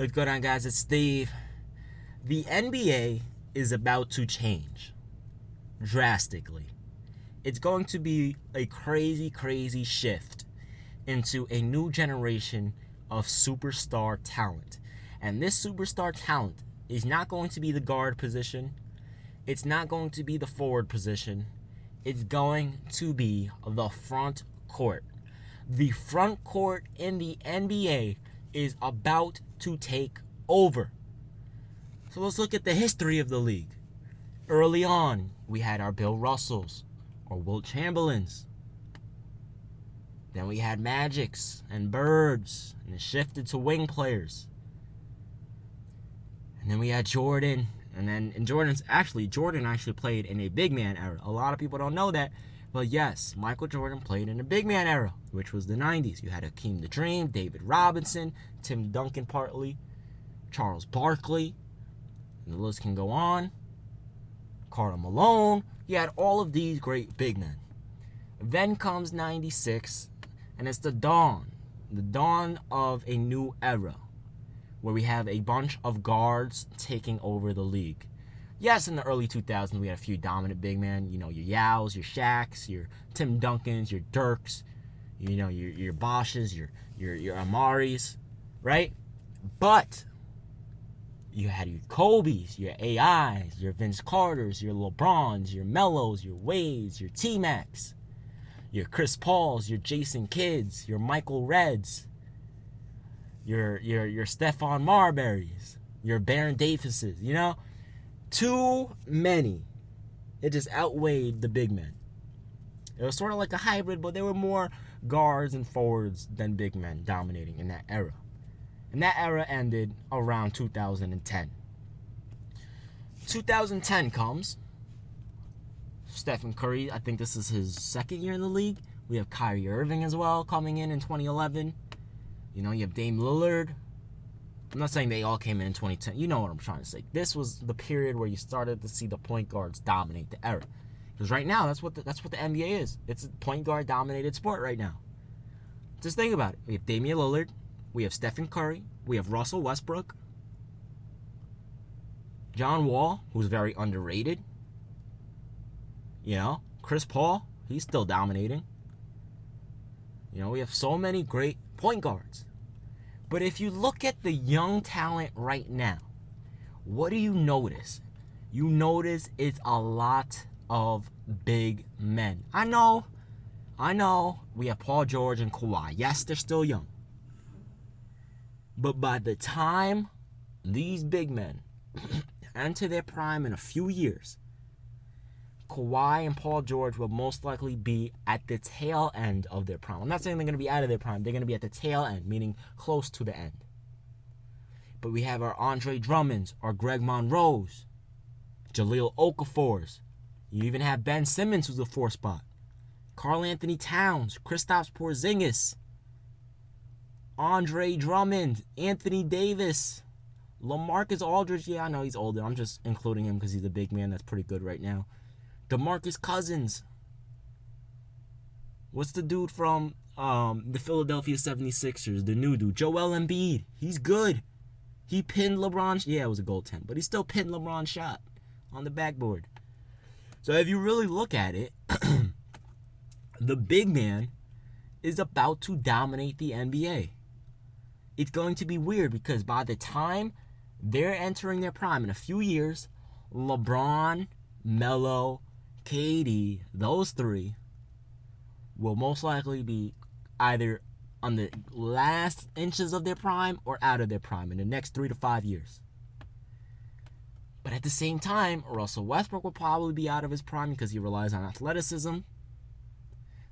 What's going on, guys? It's Steve. The NBA is about to change drastically. It's going to be a crazy, crazy shift into a new generation of superstar talent. And this superstar talent is not going to be the guard position. It's not going to be the forward position. It's going to be the front court. The front court in the NBA is about to take over. So let's look at the history of the league. Early on, we had our Bill Russells or Wilt Chamberlains. Then we had Magics and Birds, and it shifted to wing players. And then we had Jordan, and Jordan actually played in a big man era. A lot of people don't know that, but yes, Michael Jordan played in a big man era, which was the 90s. You had Hakeem the Dream, David Robinson, Tim Duncan partly, Charles Barkley, and the list can go on. Karl Malone. You had all of these great big men. Then comes 96, and it's the dawn of a new era, where we have a bunch of guards taking over the league. Yes, in the early 2000s, we had a few dominant big men. You know, your Yaos, your Shaqs, your Tim Duncans, your Dirks, you know, your Boshes, your Amaris, right? But you had your Kobe's, your AIs, your Vince Carters, your LeBrons, your Melos, your Wades, your T-Macs, your Chris Pauls, your Jason Kidds, your Michael Reds, your Stephon Marburys, your Baron Davises, you know? Too many. It just outweighed the big men. It was sort of like a hybrid, but there were more guards and forwards than big men dominating in that era. And that era ended around 2010. 2010 comes. Stephen Curry, I think this is his second year in the league. We have Kyrie Irving as well coming in 2011. You know, you have Dame Lillard. I'm not saying they all came in 2010. You know what I'm trying to say. This was the period where you started to see the point guards dominate the era. Because right now, that's what the NBA is. It's a point guard dominated sport right now. Just think about it. We have Damian Lillard. We have Stephen Curry. We have Russell Westbrook. John Wall, who's very underrated. You know, Chris Paul, he's still dominating. You know, we have so many great point guards. But if you look at the young talent right now, what do you notice? You notice it's a lot of big men. I know. We have Paul George and Kawhi. Yes, they're still young. But by the time these big men enter their prime in a few years, Kawhi and Paul George will most likely be at the tail end of their prime. I'm not saying they're going to be out of their prime. They're going to be at the tail end, meaning close to the end. But we have our Andre Drummonds, our Greg Monroes, Jahlil Okafors. You even have Ben Simmons, who's a 4 spot. Karl Anthony Towns, Kristaps Porzingis, Andre Drummond, Anthony Davis, LaMarcus Aldridge. Yeah, I know he's older. I'm just including him because he's a big man that's pretty good right now. DeMarcus Cousins. What's the dude from the Philadelphia 76ers? The new dude. Joel Embiid. He's good. He pinned LeBron. Yeah, it was a goaltend, but he still pinned LeBron's shot on the backboard. So if you really look at it, the big man is about to dominate the NBA. It's going to be weird because by the time they're entering their prime in a few years, LeBron, Melo, KD, those three will most likely be either on the last inches of their prime or out of their prime in the next 3 to 5 years. But at the same time, Russell Westbrook will probably be out of his prime because he relies on athleticism.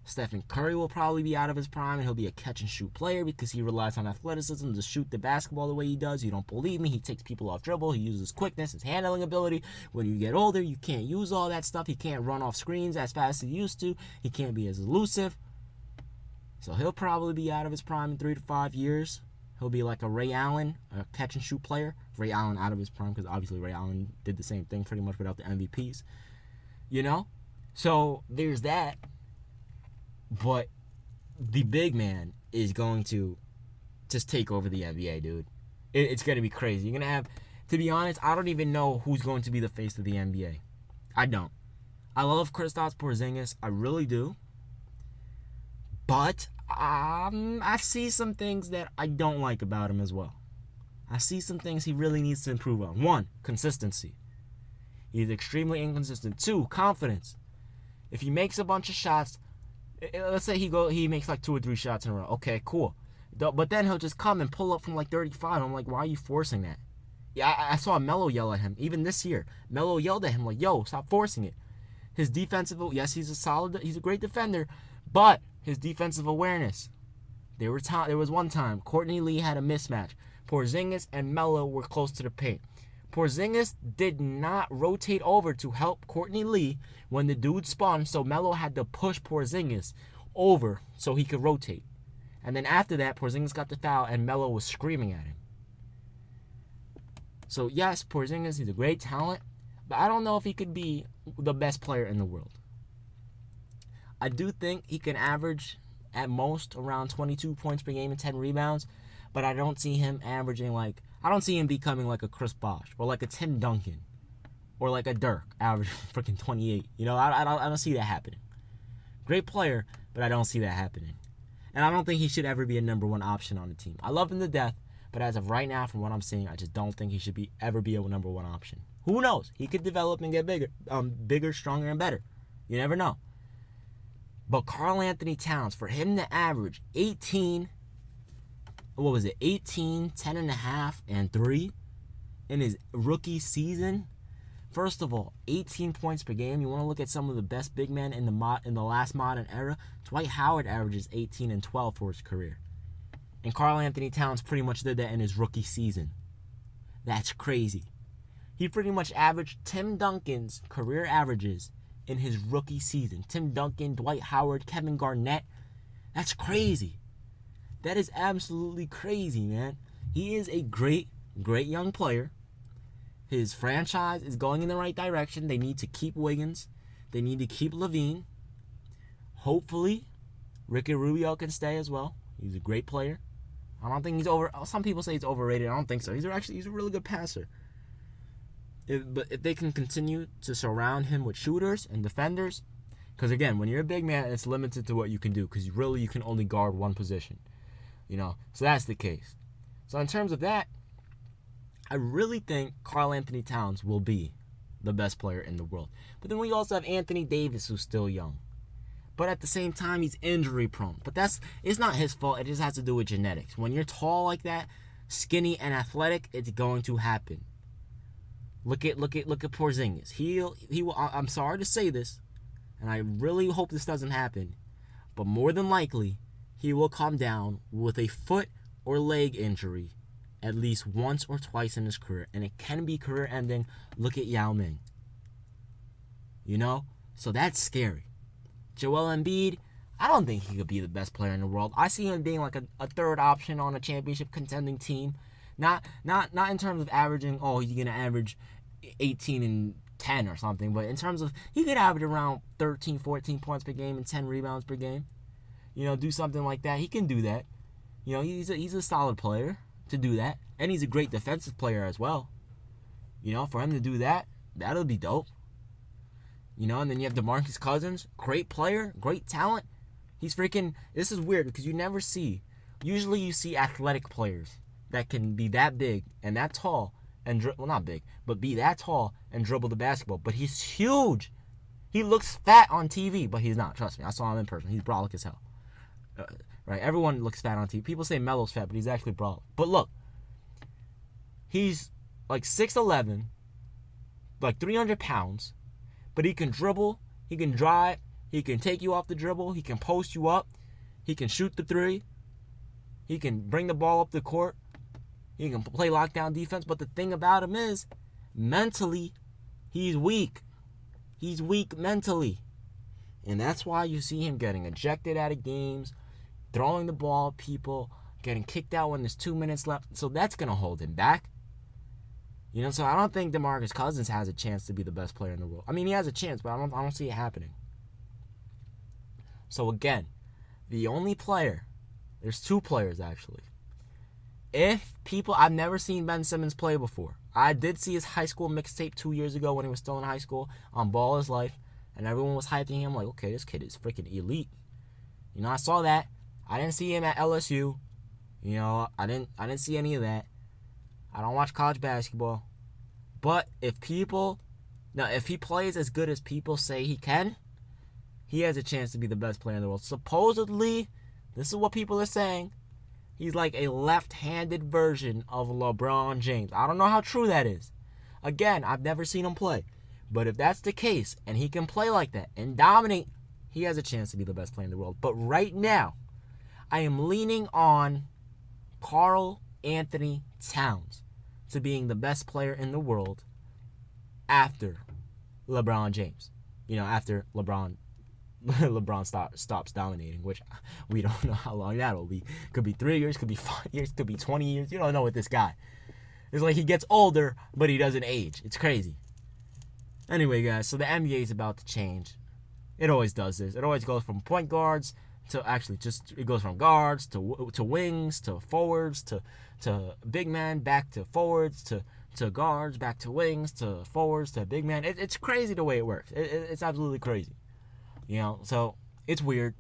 Stephen Curry will probably be out of his prime, and he'll be a catch-and-shoot player because he relies on athleticism to shoot the basketball the way he does. You don't believe me? He takes people off dribble. He uses quickness, his handling ability. When you get older, you can't use all that stuff. He can't run off screens as fast as he used to. He can't be as elusive. So he'll probably be out of his prime in 3 to 5 years. He'll be like a Ray Allen, a catch-and-shoot player. Ray Allen out of his prime because obviously Ray Allen did the same thing pretty much without the MVPs. You know? So there's that. But the big man is going to just take over the NBA, dude. It's going to be crazy. You're going to have, to be honest, I don't even know who's going to be the face of the NBA. I don't. I love Kristaps Porzingis. I really do. But I see some things that I don't like about him as well. I see some things he really needs to improve on. 1, consistency. He's extremely inconsistent. 2, confidence. If he makes a bunch of shots, let's say he makes like 2 or 3 shots in a row. Okay, cool. But then he'll just come and pull up from like 35. I'm like, why are you forcing that? Yeah, I saw Melo yell at him. Even this year, Melo yelled at him like, yo, stop forcing it. His defensive, yes, he's a great defender, but his defensive awareness. There was one time Courtney Lee had a mismatch. Porzingis and Melo were close to the paint. Porzingis did not rotate over to help Courtney Lee when the dude spun, so Melo had to push Porzingis over so he could rotate. And then after that, Porzingis got the foul, and Melo was screaming at him. So yes, Porzingis, he's a great talent, but I don't know if he could be the best player in the world. I do think he can average at most around 22 points per game and 10 rebounds, but I don't see him I don't see him becoming like a Chris Bosh or like a Tim Duncan or like a Dirk, average freaking 28. You know, I don't see that happening. Great player, but I don't see that happening. And I don't think he should ever be a number 1 option on the team. I love him to death, but as of right now, from what I'm seeing, I just don't think he should ever be a number 1 option. Who knows? He could develop and get bigger, stronger, and better. You never know. But Karl Anthony Towns, for him to average 18, 10 and a half, and 3 in his rookie season. First of all, 18 points per game. You want to look at some of the best big men in the last modern era? Dwight Howard averages 18 and 12 for his career. And Karl Anthony Towns pretty much did that in his rookie season. That's crazy. He pretty much averaged Tim Duncan's career averages in his rookie season. Tim Duncan, Dwight Howard, Kevin Garnett. That's crazy. That is absolutely crazy, man. He is a great, great young player. His franchise is going in the right direction. They need to keep Wiggins. They need to keep Levine. Hopefully, Ricky Rubio can stay as well. He's a great player. I don't think he's some people say he's overrated. I don't think so. He's a really good passer. But if they can continue to surround him with shooters and defenders, because again, when you're a big man, it's limited to what you can do, because you can only guard one position. You know, so that's the case. So in terms of that, I really think Karl Anthony Towns will be the best player in the world. But then we also have Anthony Davis, who's still young. But at the same time, he's injury prone. But it's not his fault. It just has to do with genetics. When you're tall like that, skinny and athletic, it's going to happen. Look at Porzingis. He will. I'm sorry to say this, and I really hope this doesn't happen, but more than likely, he will come down with a foot or leg injury at least once or twice in his career, and it can be career ending. Look at Yao Ming. You know, so that's scary. Joel Embiid, I don't think he could be the best player in the world. I see him being like a third option on a championship contending team. Not in terms of averaging, he's going to average 18 and 10 or something, but in terms of he could average around 13, 14 points per game and 10 rebounds per game. You know, do something like that. He can do that. You know, he's a solid player to do that, and he's a great defensive player as well. You know, for him to do that, that'll be dope. You know, and then you have DeMarcus Cousins, great player, great talent. This is weird because you never see, usually you see athletic players that can be that big and that tall, and not big, but be that tall and dribble the basketball. But he's huge. He looks fat on TV, but he's not. Trust me, I saw him in person. He's brolic as hell. Right? Everyone looks fat on TV. People say Melo's fat, but he's actually brolic. But look, he's like 6'11", like 300 pounds, but he can dribble, he can drive, he can take you off the dribble, he can post you up, he can shoot the three, he can bring the ball up the court, he can play lockdown defense. But the thing about him is, mentally, he's weak. He's weak mentally. And that's why you see him getting ejected out of games, throwing the ball at people, getting kicked out when there's 2 minutes left. So that's going to hold him back. You know, so I don't think DeMarcus Cousins has a chance to be the best player in the world. I mean, he has a chance, but I don't see it happening. So again, the only player, there's two players actually, if people, I've never seen Ben Simmons play before. I did see his high school mixtape 2 years ago when he was still in high school on Ball His Life, and everyone was hyping him like, okay, this kid is freaking elite. You know, I saw that. I didn't see him at LSU. You know, I didn't see any of that. I don't watch college basketball. But if he plays as good as people say he can, he has a chance to be the best player in the world. Supposedly, this is what people are saying, he's like a left-handed version of LeBron James. I don't know how true that is. Again, I've never seen him play. But if that's the case, and he can play like that and dominate, he has a chance to be the best player in the world. But right now, I am leaning on Karl Anthony Towns to being the best player in the world after LeBron James. You know, after LeBron stops dominating, which we don't know how long that'll be. Could be 3 years, could be 5 years, could be 20 years. You don't know with this guy. It's like he gets older, but he doesn't age. It's crazy. Anyway, guys, so the NBA is about to change. It always does this. It always goes from point guards to it goes from guards to wings to forwards to big men back to forwards to guards back to wings to forwards to big men. It's crazy the way it works. It's absolutely crazy. You know, so it's weird,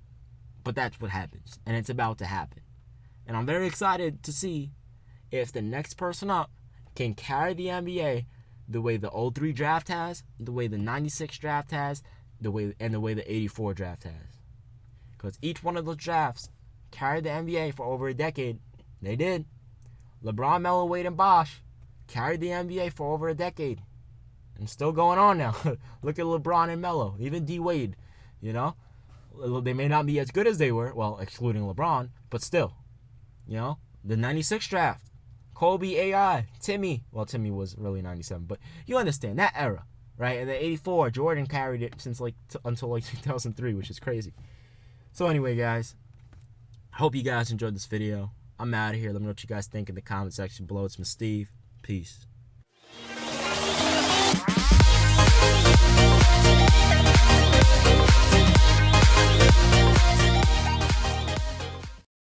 but that's what happens, and it's about to happen. And I'm very excited to see if the next person up can carry the NBA the way the 03 draft has, the way the 96 draft has, the way the 84 draft has. Because each one of those drafts carried the NBA for over a decade. They did. LeBron, Melo, Wade, and Bosh carried the NBA for over a decade. And still going on now. Look at LeBron and Melo. Even D. Wade. You know? They may not be as good as they were. Well, excluding LeBron. But still. You know? The 96 draft. Kobe, AI, Timmy. Well, Timmy was really 97. But you understand. That era. Right? And the 84, Jordan carried it since until 2003, which is crazy. So anyway, guys, I hope you guys enjoyed this video. I'm out of here. Let me know what you guys think in the comment section below. It's Steve. Peace.